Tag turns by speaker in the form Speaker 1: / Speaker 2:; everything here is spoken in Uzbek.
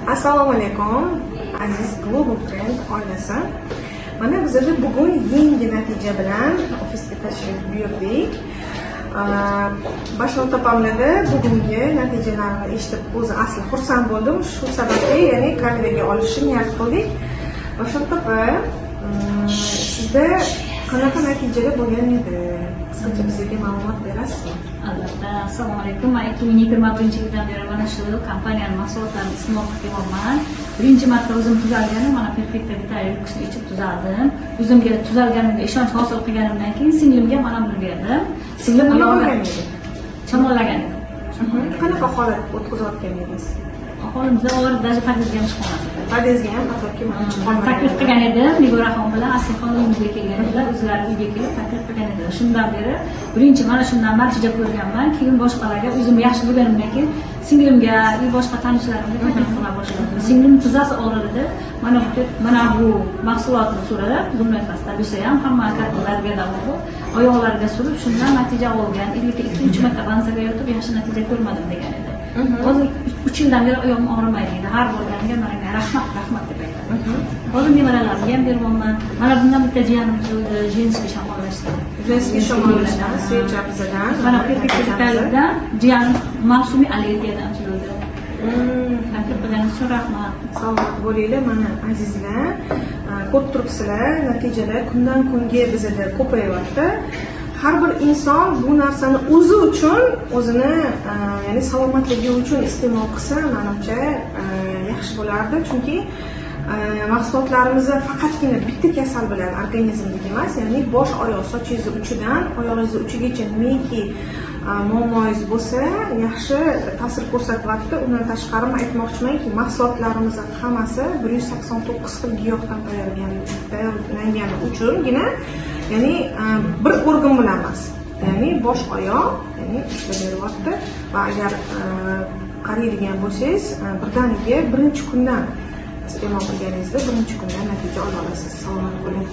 Speaker 1: Assalomu alaykum aziz Global Trend oilasi. Mana bizda bugun yangi natija bilan ofisga tashrif buyurdik. Bashor topamlarda bugungi natijalarni eshitib o'zi asli xursand bo'ldim. Shu sababli ya'ni kameraga olishni niyat qildik. Bashor topa, sizda qanaqa natijalar bo'lgan edi? Qisqacha bizga ma'lumot berasizmi?
Speaker 2: Albatta. Assalomu alaykum. Men 2021-yildan beri mana shu kompaniyaning mahsulotlarini iste'mol qilyapman. Birinchi marta o'zim tuzalganim, mana Perfecta Vitae Lux'ni ichib tuzaldim. O'zimga tuzalganimga ishonch hosil qilganimdan keyin singlimga mana buni berdim. Singlim nima bo'lgan edi? Shamollagan edi.
Speaker 1: Qanaqa holat o'tkazayotgan edingiz?
Speaker 2: Holimizda og'ir darajada podyezdga ham chiqmadi.
Speaker 1: Podyezdga ham hattoki
Speaker 2: taklif qilgan edim. Nigorxon bilan Aslixon uyimizga kelgan edilar. O'zlari uyga kelib taklif qilgan edilar. Shundan beri birinchi mana shundan natija ko'rganman. Keyin boshqalarga o'zim yaxshi bo'lganimdan keyin singlimga, boshqa tanishlarimga taklif qila boshladim. Singlim tizzasi og'ridi. Mana bu mahsulotni so'radi. Bunday pastda bo'lsa ham hamma kattalarga davo oyoqlariga surib, shundan natija olgan. 2-3 marta bansaga yotib yaxshi natija ko'rmadim degan edi. Hozir 3 yildan beri oyog'im og'rimaydi deydi. Har borganiga menga rahmat deb aytadi. Hozir nevaralarimga ham beryapman. Mana bundan bitta jiyanim tuzildi, jinsiga shamollashdi.
Speaker 1: Jinsiga shamollashdan, suyuncha bizadan.
Speaker 2: Mana Perfecta'dan jiyanim mavsumiy allergiyadan tuzildi. Taklif qilganingiz uchun rahmat.
Speaker 1: Salomat bo'linglar. Mana azizlar, ko'rib turibsizlar, natijalar kundan kunga bizada ko'payyapti. Har bir inson bu narsani o'zi uchun, o'zini ya'ni salomatligi uchun iste'mol qilsa, menimcha yaxshi bo'lardi. Chunki mahsulotlarimizda faqatgina bitta kasal bilan organizmdagi emas, ya'ni bosh oyoq sochingiz uchidan oyoqingiz uchigacha nimaki muammoingiz bo'lsa, yaxshi ta'sir ko'rsatyapti. Undan tashqari men aytmoqchimanki, mahsulotlarimizning hammasi 189 xil giyohdan tayyorlangani uchungina, ya'ni bir organ bilan emas, ya'ni bosh oyoq, ya'ni ishlab beryapti va agar qaraydigan bo'lsangiz, birdaniga birinchi kundan iste'mol qilganingizda birinchi kundan natija ola olasiz. Salomat bo'ling.